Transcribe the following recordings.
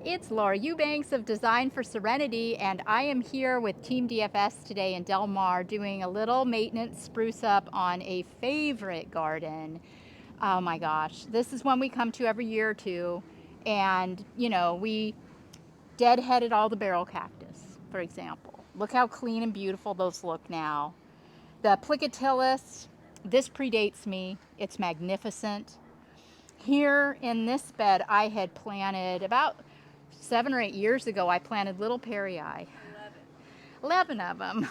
It's Laura Eubanks of Design for Serenity, and I am here with Team DFS today in Del Mar doing a little maintenance spruce up on a favorite garden. Oh my gosh, this is one we come to every year or two, and we deadheaded all the barrel cactus, for example. Look how clean and beautiful those look now. The Plicotilus, this predates me, it's magnificent. Here in this bed, I had planted about 7 or 8 years ago, I planted little Perry 11 of them.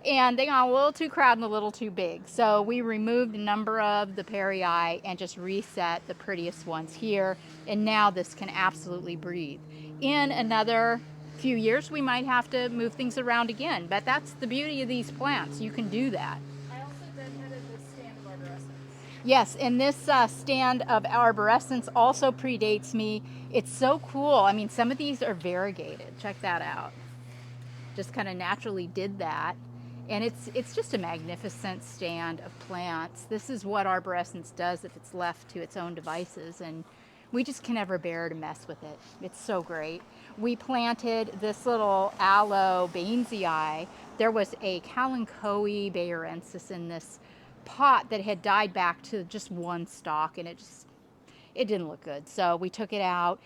And they got a little too crowded and a little too big. So we removed a number of the Perry and just reset the prettiest ones here. And now this can absolutely breathe. In another few years, we might have to move things around again. But that's the beauty of these plants. You can do that. I also deadheaded this stand of arborescens. Yes, and this stand of arborescens also predates me. It's so cool. I mean, some of these are variegated. Check that out. Just kind of naturally did that. And it's just a magnificent stand of plants. This is what arborescens does if it's left to its own devices, and we just can never bear to mess with it. It's so great. We planted this little aloe Bainesii. There was a Kalanchoe bayerensis in this pot that had died back to just one stalk, and it didn't look good. So we took it out.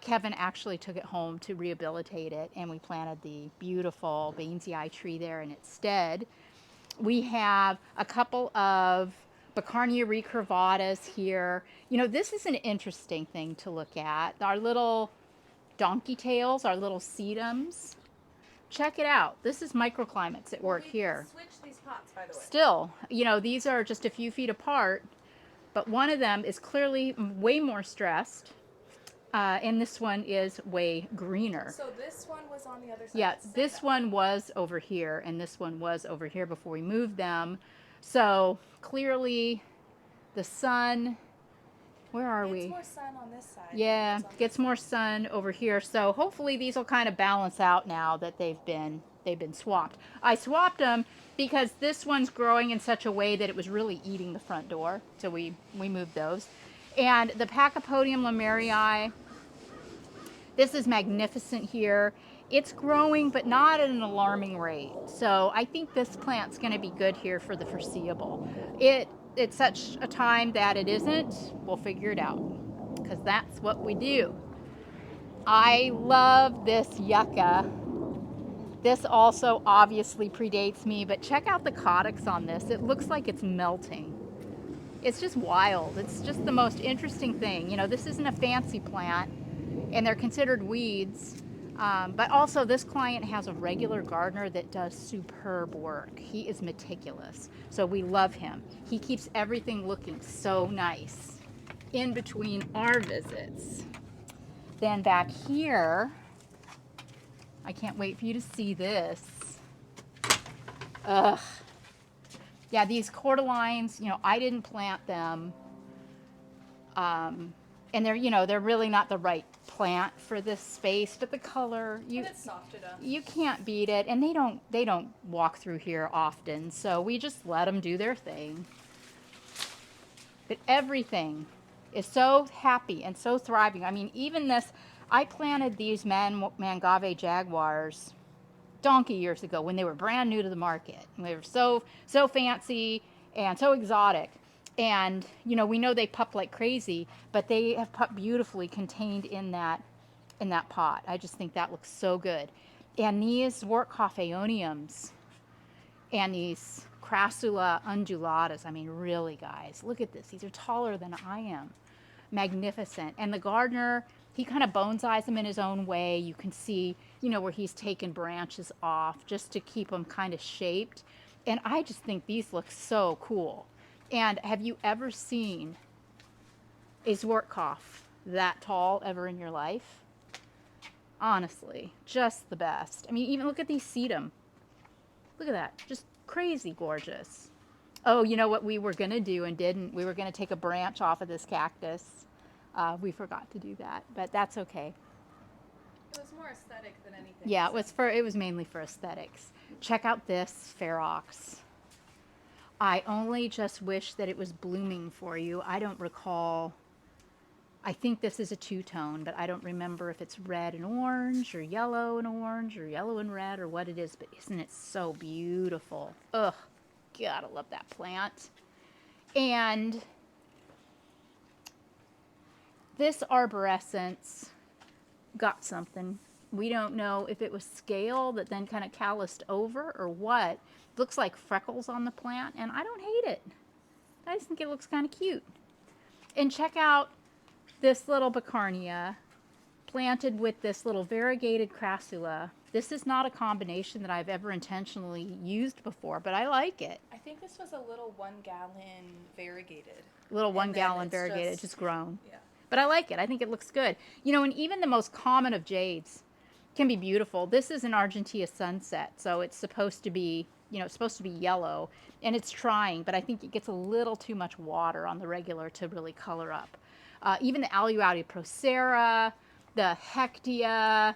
Kevin actually took it home to rehabilitate it, and we planted the beautiful Bainesii tree there in its stead. We have a couple of Baccarnia recurvatas here. This is an interesting thing to look at. Our little donkey tails, our little sedums. Check it out. This is microclimates at work here. Switch these pots, by the way. Still, these are just a few feet apart, but one of them is clearly way more stressed, and this one is way greener. So this one was on the other side. Yeah, this one was over here, and this one was over here before we moved them. So clearly the sun, where are we? Gets more sun on this side. Yeah, gets more sun over here. So hopefully these will kind of balance out now that they've been swapped. I swapped them because this one's growing in such a way that it was really eating the front door. So we moved those. And the Pachypodium lomerii, this is magnificent here. It's growing, but not at an alarming rate. So I think this plant's going to be good here for the foreseeable. It's such a time that it isn't. We'll figure it out, because that's what we do. I love this yucca. This also obviously predates me, but check out the caudex on this. It looks like it's melting. It's just wild. It's just the most interesting thing. This isn't a fancy plant, and they're considered weeds. But also this client has a regular gardener that does superb work. He is meticulous, so we love him. He keeps everything looking so nice in between our visits. Then back here, I can't wait for you to see this. Ugh. Yeah, these cordylines, I didn't plant them. And they're really not the right plant for this space, but the color, it's soft enough. You can't beat it, and they don't walk through here often, so we just let them do their thing. But everything is so happy and so thriving. I mean, even this, I planted these Mangave jaguars donkey years ago when they were brand new to the market. And they were so fancy and so exotic. And, we know they pup like crazy, but they have pupped beautifully contained in that pot. I just think that looks so good. And these Zwartkopf aeoniums and these Crassula undulatas, I mean, really, guys, look at this. These are taller than I am. Magnificent. And the gardener, he kind of bonsais them in his own way. You can see, where he's taken branches off just to keep them kind of shaped. And I just think these look so cool. And have you ever seen a Zwartkopf that tall ever in your life? Honestly, just the best. I mean, even look at these sedum. Look at that, just crazy gorgeous. Oh, you know what we were gonna do and didn't? We were gonna take a branch off of this cactus. We forgot to do that, but that's okay. It was more aesthetic than anything. Yeah, it was mainly for aesthetics. Check out this Ferox. I only just wish that it was blooming for you. I don't recall I think this is a two-tone, but I don't remember if it's red and orange or yellow and orange or yellow and red or what it is, but isn't it so beautiful? Ugh, God, I love that plant. And this arborescence got something. We don't know if it was scale that then kind of calloused over or what. Looks like freckles on the plant, and I don't hate it. I just think it looks kind of cute. And check out this little Bicarnia planted with this little variegated crassula. This is not a combination that I've ever intentionally used before, but I like it. I think this was a little 1 gallon variegated. Little And 1 then gallon it's variegated, just grown. Yeah. But I like it. I think it looks good. You know, and even the most common of jades can be beautiful. This is an Argentea sunset, so it's supposed to be, you know, it's supposed to be yellow, and it's trying, but I think it gets a little too much water on the regular to really color up. Even the Aluaudia procera, the Hectia.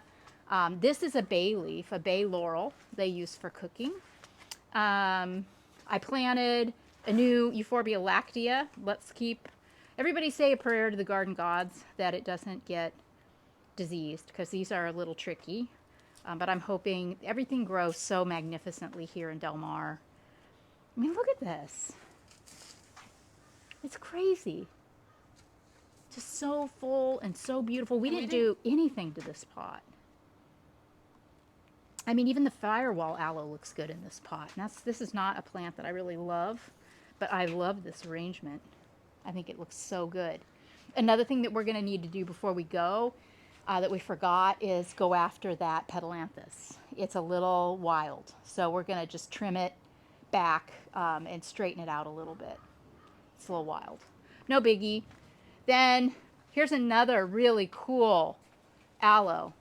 This is a bay leaf, a bay laurel they use for cooking. I planted a new Euphorbia lactea. Let's keep, everybody say a prayer to the garden gods that it doesn't get diseased, because these are a little tricky. But I'm hoping everything grows so magnificently here in Del Mar. I mean, look at this. It's crazy. Just so full and so beautiful. We didn't do anything to this pot. I mean, even the firewall aloe looks good in this pot. And this is not a plant that I really love, but I love this arrangement. I think it looks so good. Another thing that we're going to need to do before we go that we forgot is go after that petalanthus. It's a little wild, so we're going to just trim it back and straighten it out a little bit. It's a little wild. No biggie. Then here's another really cool aloe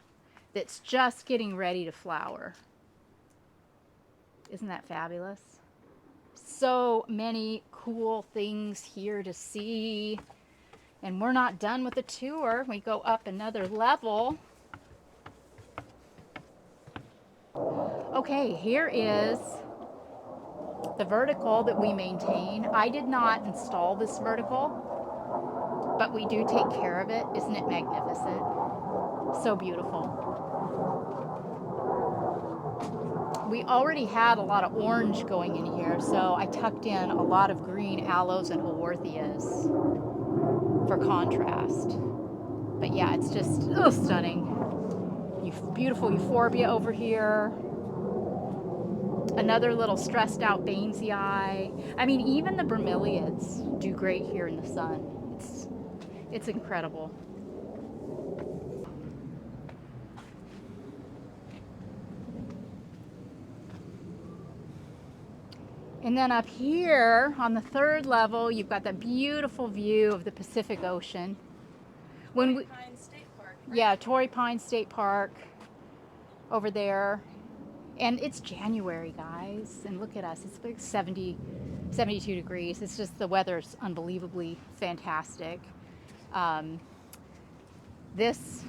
that's just getting ready to flower. Isn't that fabulous? So many cool things here to see. And we're not done with the tour. We go up another level. Okay, here is the vertical that we maintain. I did not install this vertical, but we do take care of it. Isn't it magnificent? So beautiful. We already had a lot of orange going in here, so I tucked in a lot of green aloes and haworthias for contrast. But yeah, it's just stunning. Beautiful euphorbia over here. Another little stressed out Bainesii. I mean, even the bromeliads do great here in the sun. It's incredible. And then up here on the third level, you've got that beautiful view of the Pacific Ocean. Torrey Pines State Park. Right? Yeah, Torrey Pines State Park over there. And it's January, guys. And look at us. It's like 72 degrees. It's just, the weather's unbelievably fantastic. This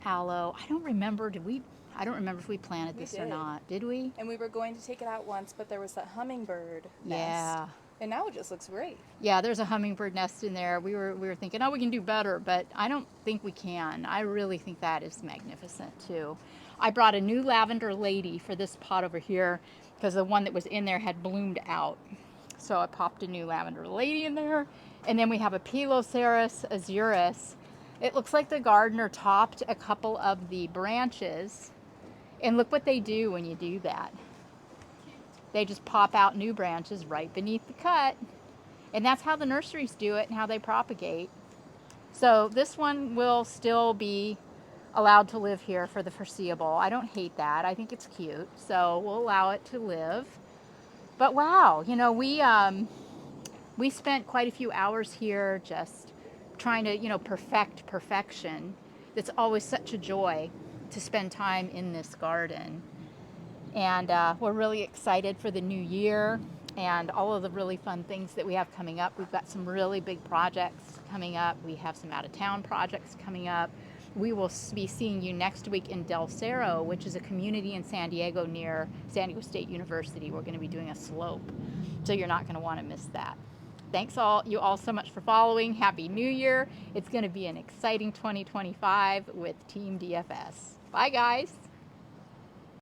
aloe, I don't remember if we planted this or not. Did we? And we were going to take it out once, but there was that hummingbird nest. Yeah. And now it just looks great. Yeah, there's a hummingbird nest in there. We were thinking, oh, we can do better, but I don't think we can. I really think that is magnificent too. I brought a new lavender lady for this pot over here because the one that was in there had bloomed out. So I popped a new lavender lady in there. And then we have a Piloceras azuris. It looks like the gardener topped a couple of the branches. And look what they do when you do that. They just pop out new branches right beneath the cut. And that's how the nurseries do it and how they propagate. So this one will still be allowed to live here for the foreseeable. I don't hate that. I think it's cute. So we'll allow it to live. But wow, you know, we spent quite a few hours here just trying to, you know, perfect perfection. It's always such a joy to spend time in this garden. And we're really excited for the new year and all of the really fun things that we have coming up. We've got some really big projects coming up. We have some out-of-town projects coming up. We will be seeing you next week in Del Cerro, which is a community in San Diego near San Diego State University. We're going to be doing a slope, so you're not going to want to miss that. Thanks you all so much for following. Happy New Year. It's going to be an exciting 2025 with Team DFS. Bye, guys.